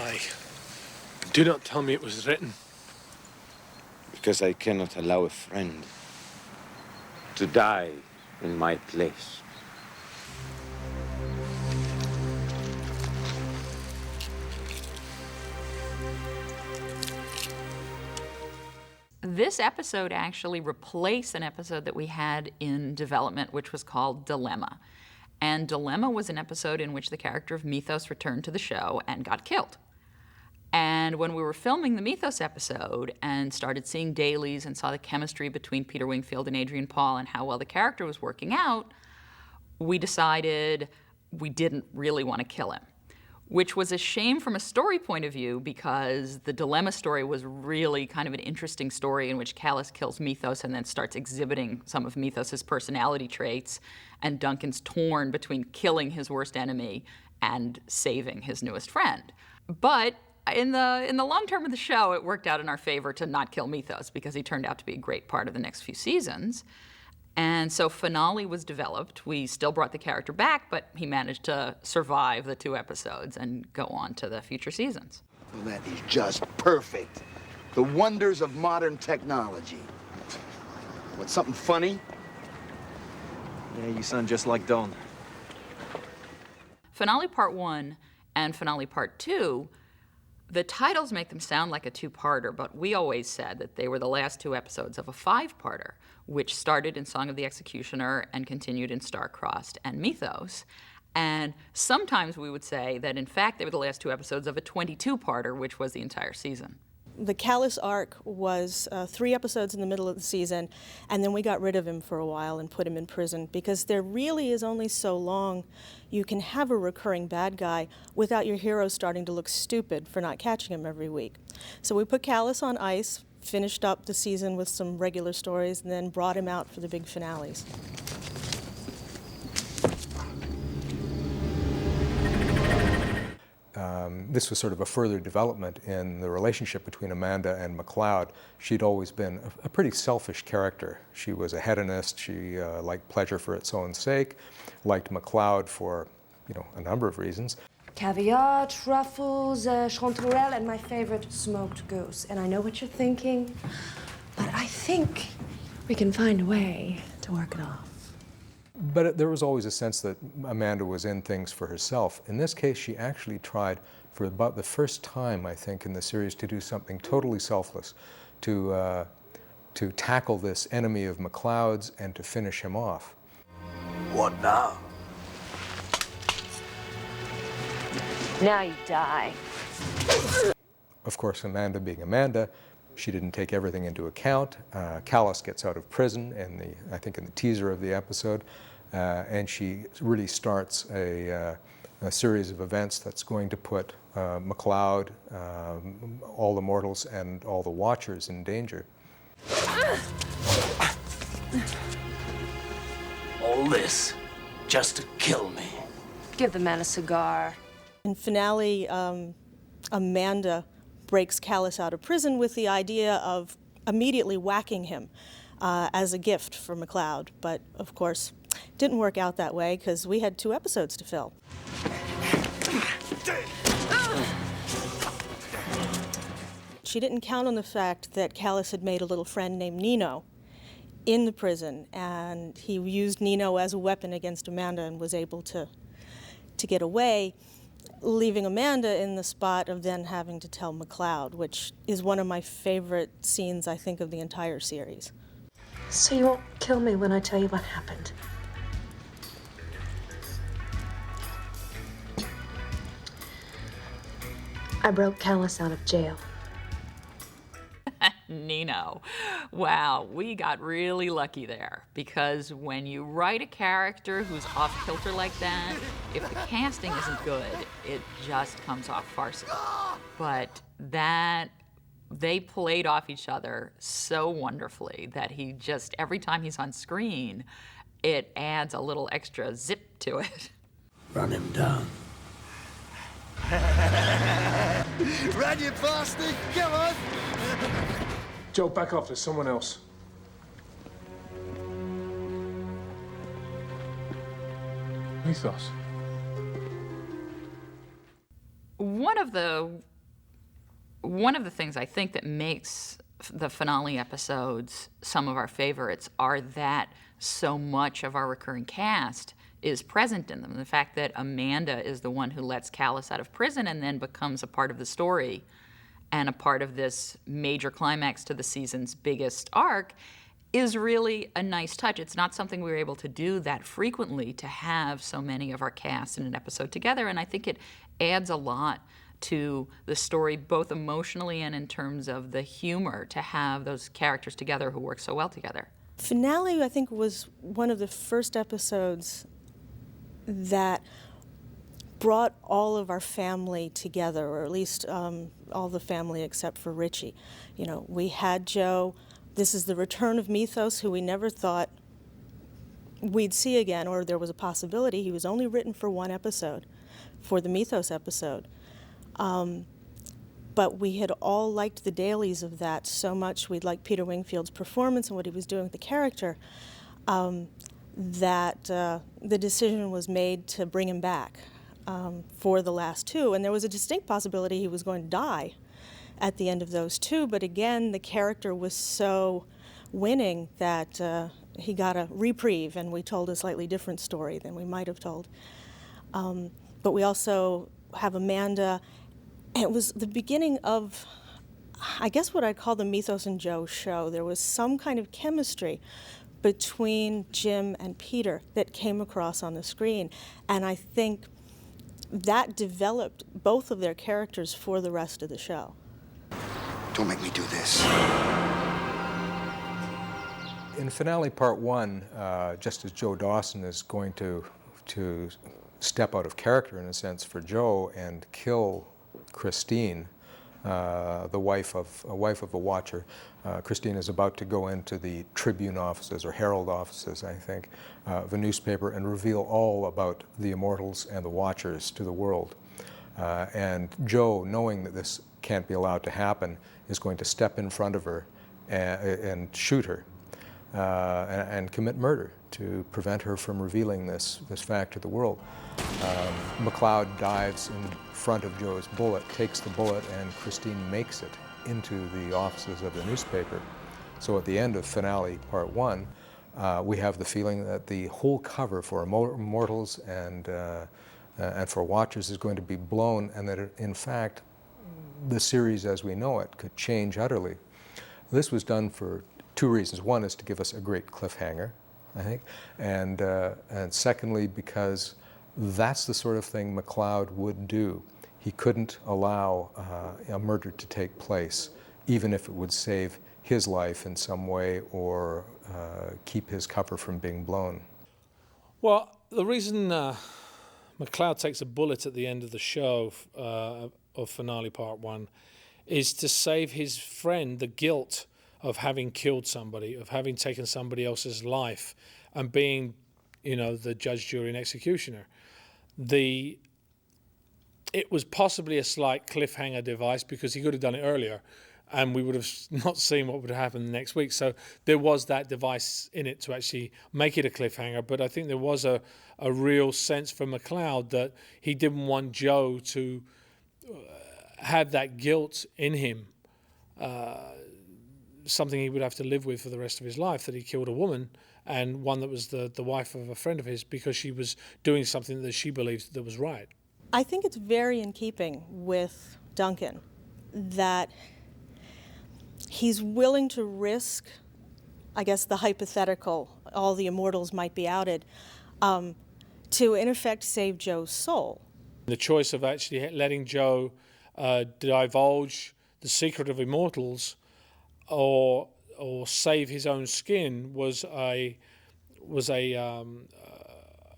Why? Do not tell me it was written. Because I cannot allow a friend to die in my place. This episode actually replaced an episode that we had in development, which was called Dilemma. And Dilemma was an episode in which the character of Mythos returned to the show and got killed. And when we were filming the Mythos episode and started seeing dailies and saw the chemistry between Peter Wingfield and Adrian Paul and how well the character was working out, we decided we didn't really want to kill him, which was a shame from a story point of view because the Dilemma story was really kind of an interesting story in which Callus kills Mythos and then starts exhibiting some of Mythos's personality traits, and Duncan's torn between killing his worst enemy and saving his newest friend. But in the long term of the show, it worked out in our favor to not kill Mythos because he turned out to be a great part of the next few seasons. And so Finale was developed. We still brought the character back, but he managed to survive the 2 episodes and go on to the future seasons. Well, that is just perfect. The wonders of modern technology. What's something funny? Yeah, you sound just like Don. Finale Part 1 and Finale Part 2, the titles make them sound like a 2-parter, but we always said that they were the last 2 episodes of a 5-parter, which started in Song of the Executioner and continued in Star-Crossed and Mythos. And sometimes we would say that, in fact, they were the last 2 episodes of a 22-parter, which was the entire season. The Callus arc was 3 episodes in the middle of the season, and then we got rid of him for a while and put him in prison because there really is only so long you can have a recurring bad guy without your hero starting to look stupid for not catching him every week. So we put Callus on ice, finished up the season with some regular stories, and then brought him out for the big finales. This was sort of a further development in the relationship between Amanda and MacLeod. She'd always been a pretty selfish character. She was a hedonist. She liked pleasure for its own sake, liked MacLeod for, a number of reasons. Caviar, truffles, chanterelle, and my favorite, smoked goose. And I know what you're thinking, but I think we can find a way to work it off. But there was always a sense that Amanda was in things for herself. In this case, she actually tried for about the first time, I think, in the series to do something totally selfless, to tackle this enemy of MacLeod's and to finish him off. What now? Now you die. Of course, Amanda being Amanda, she didn't take everything into account. Callus gets out of prison I think in the teaser of the episode, and she really starts a series of events that's going to put MacLeod, all the mortals, and all the Watchers in danger. All this just to kill me. Give the man a cigar. In finale, Amanda breaks Callus out of prison with the idea of immediately whacking him as a gift for MacLeod. But of course, didn't work out that way because we had 2 episodes to fill. She didn't count on the fact that Callus had made a little friend named Nino in the prison, and he used Nino as a weapon against Amanda and was able to get away, leaving Amanda in the spot of then having to tell MacLeod, which is one of my favorite scenes, I think, of the entire series. So you won't kill me when I tell you what happened? I broke Callus out of jail. Nino. Wow, we got really lucky there, because when you write a character who's off-kilter like that, if the casting isn't good, it just comes off farcical. But they played off each other so wonderfully that he just, every time he's on screen, it adds a little extra zip to it. Run him down. Run, you bastard! Come on! Joe, back off. There's someone else. Mythos. One of the One of the things I think that makes the finale episodes some of our favorites are that so much of our recurring cast is present in them. The fact that Amanda is the one who lets Callus out of prison and then becomes a part of the story and a part of this major climax to the season's biggest arc is really a nice touch. It's not something we were able to do that frequently, to have so many of our cast in an episode together, and I think it adds a lot to the story, both emotionally and in terms of the humor, to have those characters together who work so well together. Finale, I think, was one of the first episodes that brought all of our family together, or at least all the family except for Richie. You know, we had Joe. This is the return of Mythos, who we never thought we'd see again, or there was a possibility. He was only written for one episode, for the Mythos episode. But we had all liked the dailies of that so much. We'd liked Peter Wingfield's performance and what he was doing with the character, that the decision was made to bring him back for the last two. And there was a distinct possibility he was going to die at the end of those two, but again, the character was so winning that he got a reprieve, and we told a slightly different story than we might have told. But we also have Amanda. It was the beginning of, I guess, what I'd call the Mythos and Joe show. There was some kind of chemistry between Jim and Peter that came across on the screen, and I think that developed both of their characters for the rest of the show. Don't make me do this. In finale part one, just as Joe Dawson is going to step out of character, in a sense, for Joe and kill Christine, the wife of a watcher. Christine is about to go into the Tribune offices, or Herald offices, I think, of a newspaper, and reveal all about the Immortals and the Watchers to the world. And Joe, knowing that this can't be allowed to happen, is going to step in front of her and shoot her and commit murder to prevent her from revealing this fact to the world. McLeod dives in front of Joe's bullet, takes the bullet, and Christine makes it into the offices of the newspaper. So at the end of finale part one, we have the feeling that the whole cover for Immortals and for Watchers is going to be blown, and that in fact the series as we know it could change utterly. This was done for two reasons. One is to give us a great cliffhanger, I think, and secondly because that's the sort of thing McLeod would do. He couldn't allow a murder to take place, even if it would save his life in some way or keep his cover from being blown. Well, the reason McLeod takes a bullet at the end of the show of finale part one is to save his friend the guilt of having killed somebody, of having taken somebody else's life, and being, you know, the judge, jury, and executioner. It was possibly a slight cliffhanger device because he could have done it earlier, and we would have not seen what would happen next week. So there was that device in it to actually make it a cliffhanger. But I think there was a real sense from McLeod that he didn't want Joe to have that guilt in him, something he would have to live with for the rest of his life, that he killed a woman, and one that was the wife of a friend of his, because she was doing something that she believed that was right. I think it's very in keeping with Duncan that he's willing to risk, I guess, the hypothetical, all the Immortals might be outed, to in effect save Joe's soul. The choice of actually letting Joe divulge the secret of Immortals or save his own skin was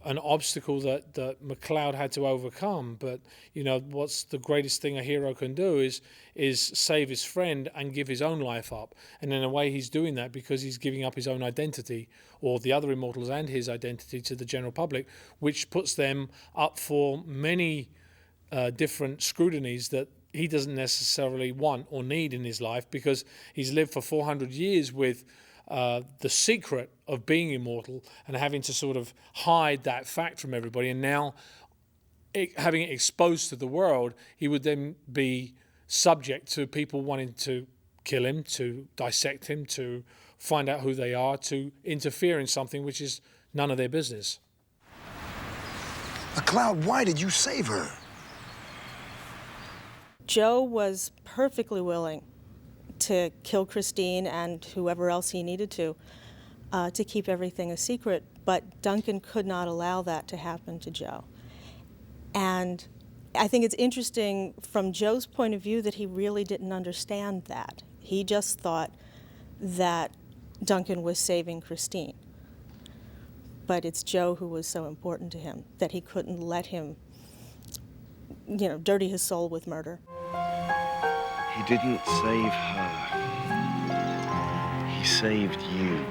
an obstacle that McLeod had to overcome. But you know, what's the greatest thing a hero can do is save his friend and give his own life up. And in a way, he's doing that because he's giving up his own identity, or the other Immortals and his identity, to the general public, which puts them up for many different scrutinies that he doesn't necessarily want or need in his life, because he's lived for 400 years with the secret of being immortal and having to sort of hide that fact from everybody. And now, having it exposed to the world, he would then be subject to people wanting to kill him, to dissect him, to find out who they are, to interfere in something which is none of their business. McLeod, why did you save her? Joe was perfectly willing to kill Christine and whoever else he needed to keep everything a secret, but Duncan could not allow that to happen to Joe. And I think it's interesting from Joe's point of view that he really didn't understand that. He just thought that Duncan was saving Christine. But it's Joe who was so important to him that he couldn't let him, dirty his soul with murder. He didn't save her. He saved you.